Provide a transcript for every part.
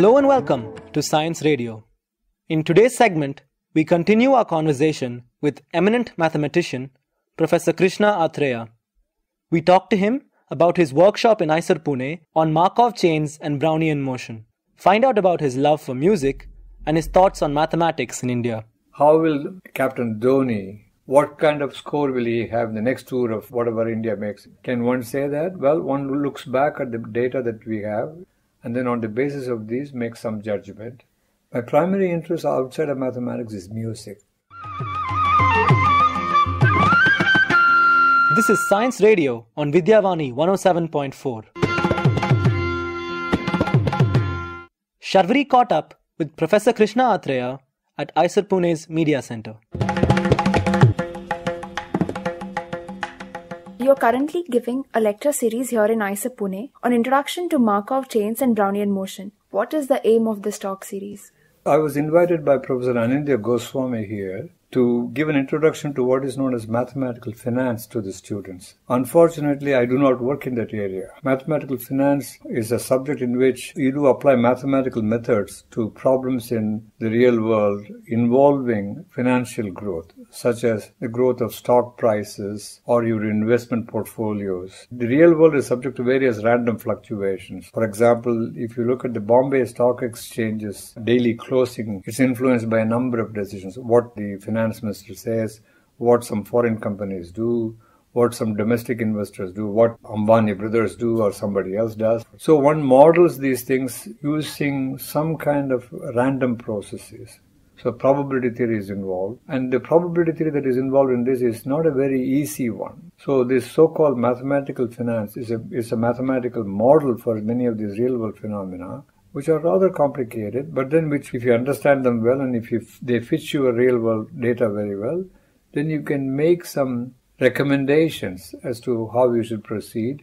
Hello and welcome to Science Radio. In today's segment, we continue our conversation with eminent mathematician Professor Krishna Athreya. We talk to him about his workshop in IISER Pune on Markov chains and Brownian motion. Find out about his love for music and his thoughts on mathematics in India. How will Captain Dhoni, what kind of score will he have in the next tour of whatever India makes? Can one say that? Well, one looks back at the data that we have and then on the basis of these make some judgment. My primary interest outside of mathematics is music. This is Science Radio on Vidyavani 107.4. Sharvari caught up with Professor Krishna Athreya at IISER Pune's Media Center. You're currently giving a lecture series here in IISER Pune on Introduction to Markov Chains and Brownian Motion. What is the aim of this talk series? I was invited by Professor Anindya Goswami here to give an introduction to what is known as mathematical finance to the students. Unfortunately, I do not work in that area. Mathematical finance is a subject in which you do apply mathematical methods to problems in the real world involving financial growth, such as the growth of stock prices or your investment portfolios. The real world is subject to various random fluctuations. For example, if you look at the Bombay Stock Exchange's daily closing, it's influenced by a number of decisions. What the finance minister says, what some foreign companies do, what some domestic investors do, what Ambani brothers do or somebody else does. So one models these things using some kind of random processes. So probability theory is involved, and the probability theory that is involved in this is not a very easy one. So this so-called mathematical finance is a mathematical model for many of these real-world phenomena, which are rather complicated, but then which, if you understand them well and if they fit your real-world data very well, then you can make some recommendations as to how you should proceed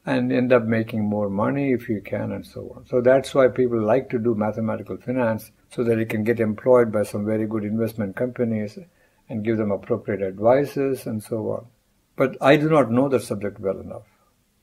and end up making more money if you can and so on. So that's why people like to do mathematical finance, so that it can get employed by some very good investment companies and give them appropriate advices and so on. But I do not know the subject well enough.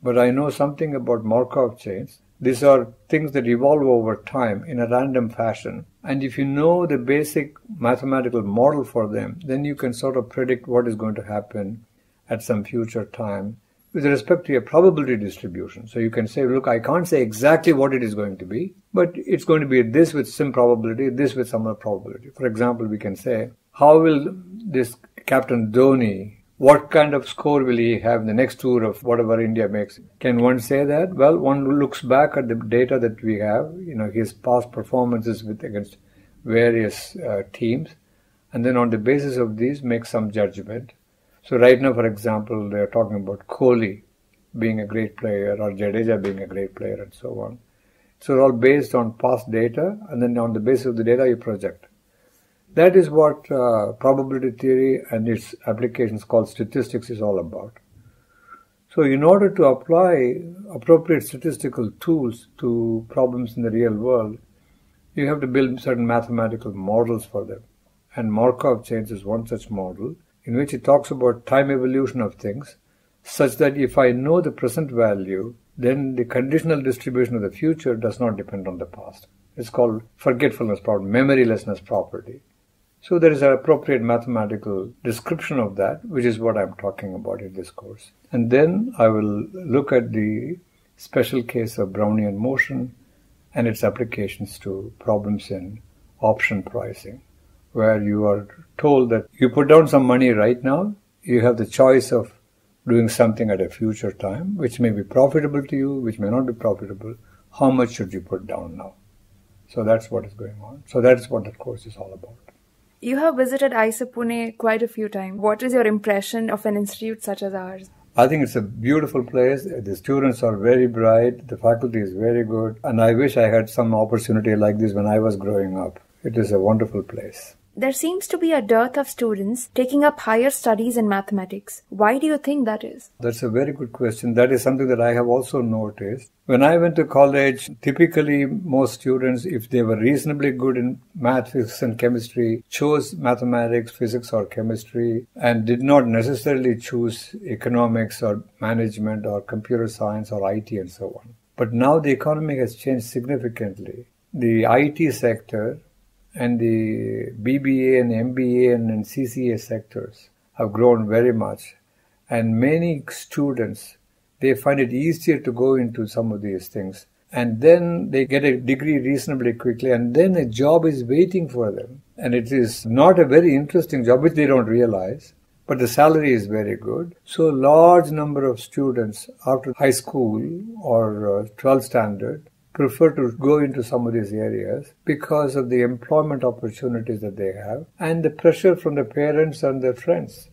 But I know something about Markov chains. These are things that evolve over time in a random fashion. And if you know the basic mathematical model for them, then you can sort of predict what is going to happen at some future time with respect to a probability distribution. So you can say, look, I can't say exactly what it is going to be, but it's going to be this with some probability, this with some other probability. For example, we can say, how will this Captain Dhoni, what kind of score will he have in the next tour of whatever India makes? Can one say that? Well, one looks back at the data that we have, his past performances against various teams, and then on the basis of these make some judgment. So right now, for example, they are talking about Kohli being a great player or Jadeja being a great player and so on. So all based on past data, and then on the basis of the data you project. That is what probability theory and its applications called statistics is all about. So in order to apply appropriate statistical tools to problems in the real world, you have to build certain mathematical models for them. And Markov chains is one such model in which it talks about time evolution of things, such that if I know the present value, then the conditional distribution of the future does not depend on the past. It's called forgetfulness problem, memorylessness property. So there is an appropriate mathematical description of that, which is what I'm talking about in this course. And then I will look at the special case of Brownian motion and its applications to problems in option pricing, where you are told that you put down some money right now, you have the choice of doing something at a future time, which may be profitable to you, which may not be profitable. How much should you put down now? So that's what is going on. So that's what that course is all about. You have visited IISER Pune quite a few times. What is your impression of an institute such as ours? I think it's a beautiful place. The students are very bright. The faculty is very good. And I wish I had some opportunity like this when I was growing up. It is a wonderful place. There seems to be a dearth of students taking up higher studies in mathematics. Why do you think that is? That's a very good question. That is something that I have also noticed. When I went to college, typically most students, if they were reasonably good in math, physics and chemistry, chose mathematics, physics or chemistry and did not necessarily choose economics or management or computer science or IT and so on. But now the economy has changed significantly. the IT sector and the BBA and MBA and CCA sectors have grown very much. And many students, they find it easier to go into some of these things. And then they get a degree reasonably quickly, and then a job is waiting for them. And it is not a very interesting job, which they don't realize, but the salary is very good. So a large number of students after high school or 12th standard prefer to go into some of these areas because of the employment opportunities that they have and the pressure from the parents and their friends.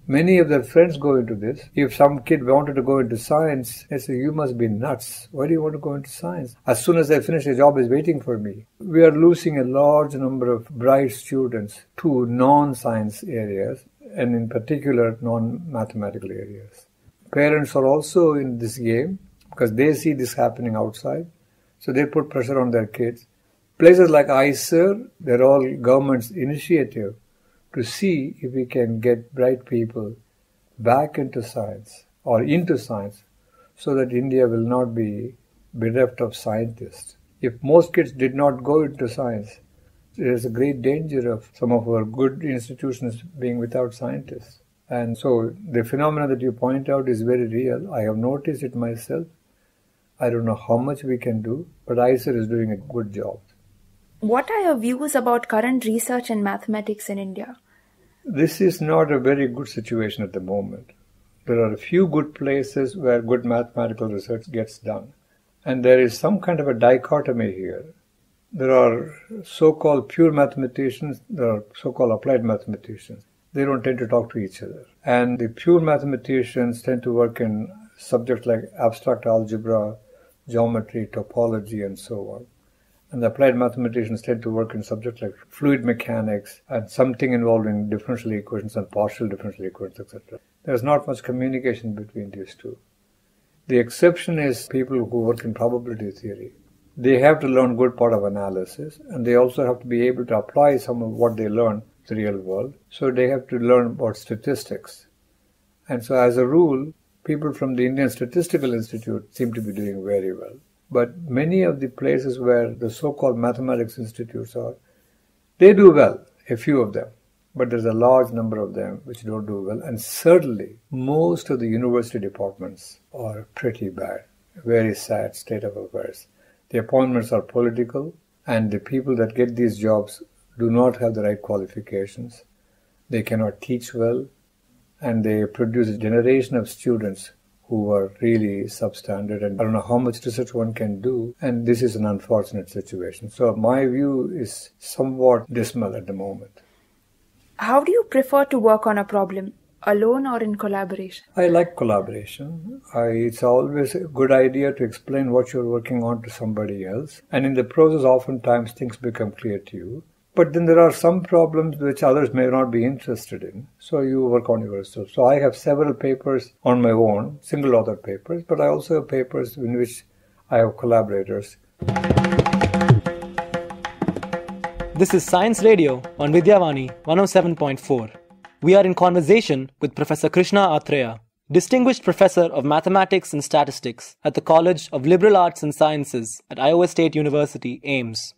Many of their friends go into this. If some kid wanted to go into science, they say, you must be nuts. Why do you want to go into science? As soon as I finish, a job is waiting for me. We are losing a large number of bright students to non-science areas, and in particular, non-mathematical areas. Parents are also in this game because they see this happening outside. So they put pressure on their kids. Places like ICER, they're all government's initiative to see if we can get bright people back into science or into science so that India will not be bereft of scientists. If most kids did not go into science, there is a great danger of some of our good institutions being without scientists. And so the phenomenon that you point out is very real. I have noticed it myself. I don't know how much we can do, but ICER is doing a good job. What are your views about current research in mathematics in India? This is not a very good situation at the moment. There are a few good places where good mathematical research gets done. And there is some kind of a dichotomy here. There are so-called pure mathematicians, there are so-called applied mathematicians. They don't tend to talk to each other. And the pure mathematicians tend to work in subjects like abstract algebra, geometry, topology, and so on. And the applied mathematicians tend to work in subjects like fluid mechanics and something involving differential equations and partial differential equations, etc. There's not much communication between these two. The exception is people who work in probability theory. They have to learn good part of analysis, and they also have to be able to apply some of what they learn to the real world. So they have to learn about statistics. And so as a rule, people from the Indian Statistical Institute seem to be doing very well. But many of the places where the so-called mathematics institutes are, they do well, a few of them. But there's a large number of them which don't do well. And certainly, most of the university departments are pretty bad. Very sad state of affairs. The appointments are political, and the people that get these jobs do not have the right qualifications. They cannot teach well, and they produce a generation of students who are really substandard, and I don't know how much research one can do, and this is an unfortunate situation. So my view is somewhat dismal at the moment. How do you prefer to work on a problem, alone or in collaboration? I like collaboration. It's always a good idea to explain what you're working on to somebody else, and in the process oftentimes things become clear to you. But then there are some problems which others may not be interested in, so you work on yourself. So I have several papers on my own, single author papers, but I also have papers in which I have collaborators. This is Science Radio on Vidyavani 107.4. We are in conversation with Professor Krishna Athreya, Distinguished Professor of Mathematics and Statistics at the College of Liberal Arts and Sciences at Iowa State University, Ames.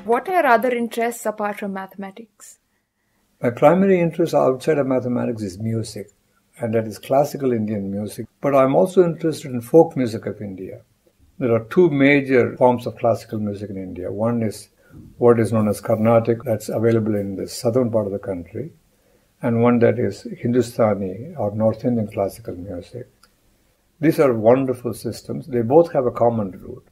What are your other interests apart from mathematics? My primary interest outside of mathematics is music, and that is classical Indian music. But I'm also interested in folk music of India. There are two major forms of classical music in India. One is what is known as Carnatic, that's available in the southern part of the country, and one that is Hindustani or North Indian classical music. These are wonderful systems. They both have a common root.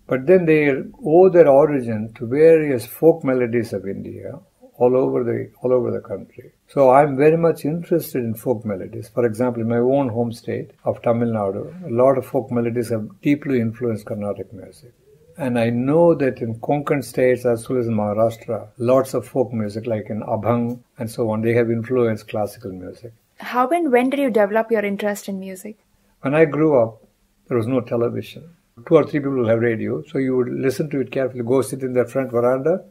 But then they owe their origin to various folk melodies of India all over the country. So I'm very much interested in folk melodies. For example, in my own home state of Tamil Nadu, a lot of folk melodies have deeply influenced Carnatic music. And I know that in Konkan states as well as in Maharashtra, lots of folk music like in Abhang and so on, they have influenced classical music. How and when did you develop your interest in music? When I grew up, there was no television. 2 or 3 people will have radio, so you would listen to it carefully, go sit in their front veranda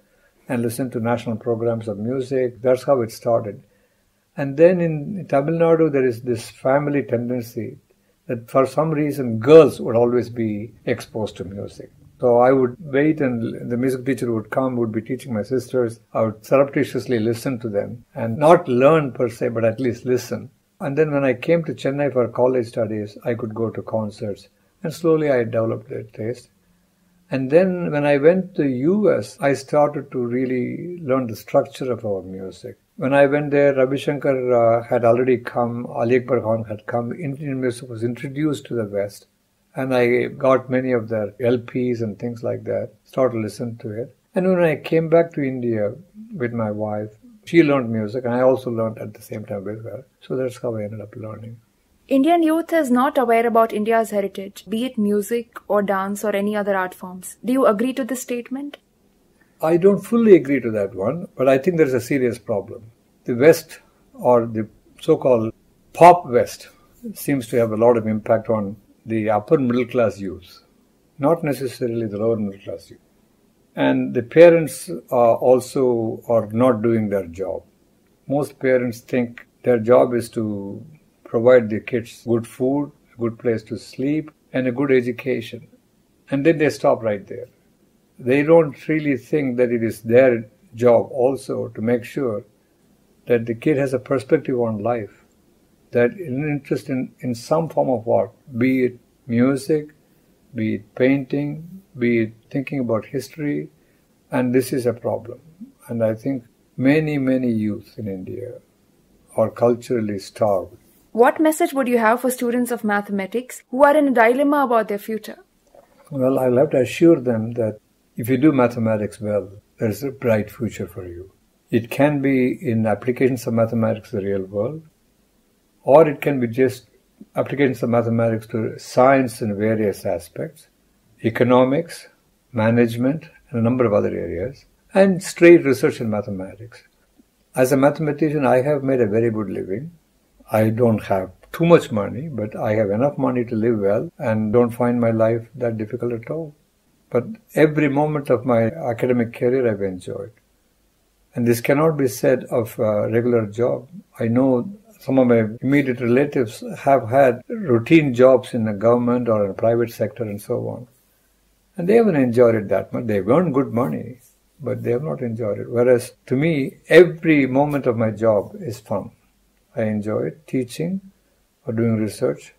and listen to national programs of music. That's how it started. And then in Tamil Nadu, there is this family tendency that for some reason girls would always be exposed to music. So I would wait and the music teacher would come, would be teaching my sisters. I would surreptitiously listen to them and not learn per se, but at least listen. And then when I came to Chennai for college studies, I could go to concerts. And slowly I developed that taste. And then when I went to US, I started to really learn the structure of our music. When I went there, Ravi Shankar had already come, Ali Akbar Khan had come, Indian music was introduced to the West. And I got many of their LPs and things like that, started to listen to it. And when I came back to India with my wife, she learned music and I also learned at the same time with her. So that's how I ended up learning. Indian youth is not aware about India's heritage, be it music or dance or any other art forms. Do you agree to this statement? I don't fully agree to that one, but I think there's a serious problem. The West, or the so-called pop West, seems to have a lot of impact on the upper middle class youth, not necessarily the lower middle class youth. And the parents also are not doing their job. Most parents think their job is to provide their kids good food, a good place to sleep, and a good education. And then they stop right there. They don't really think that it is their job also to make sure that the kid has a perspective on life, that an interest in some form of art, be it music, be it painting, be it thinking about history, and this is a problem. And I think many, many youth in India are culturally starved. What message would you have for students of mathematics who are in a dilemma about their future? Well, I'll have to assure them that if you do mathematics well, there's a bright future for you. It can be in applications of mathematics to the real world, or it can be just applications of mathematics to science in various aspects, economics, management, and a number of other areas, and straight research in mathematics. As a mathematician, I have made a very good living. I don't have too much money, but I have enough money to live well and don't find my life that difficult at all. But every moment of my academic career I've enjoyed. And this cannot be said of a regular job. I know some of my immediate relatives have had routine jobs in the government or in the private sector and so on. And they haven't enjoyed it that much. They've earned good money, but they have not enjoyed it. Whereas to me, every moment of my job is fun. I enjoy it, teaching or doing research.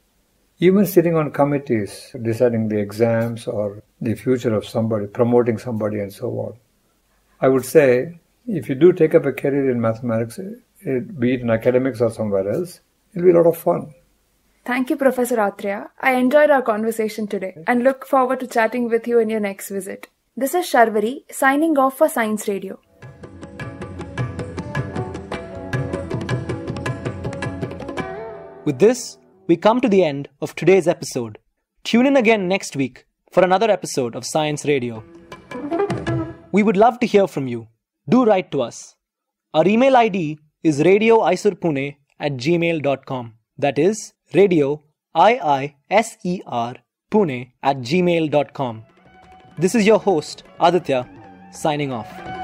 Even sitting on committees, deciding the exams or the future of somebody, promoting somebody and so on. I would say, if you do take up a career in mathematics, be it in academics or somewhere else, it'll be a lot of fun. Thank you, Professor Athreya. I enjoyed our conversation today and look forward to chatting with you in your next visit. This is Sharvari signing off for Science Radio. With this, we come to the end of today's episode. Tune in again next week for another episode of Science Radio. We would love to hear from you. Do write to us. Our email ID is radioisurpune@gmail.com. That is radio, IISER, Pune @gmail.com. This is your host, Aditya, signing off.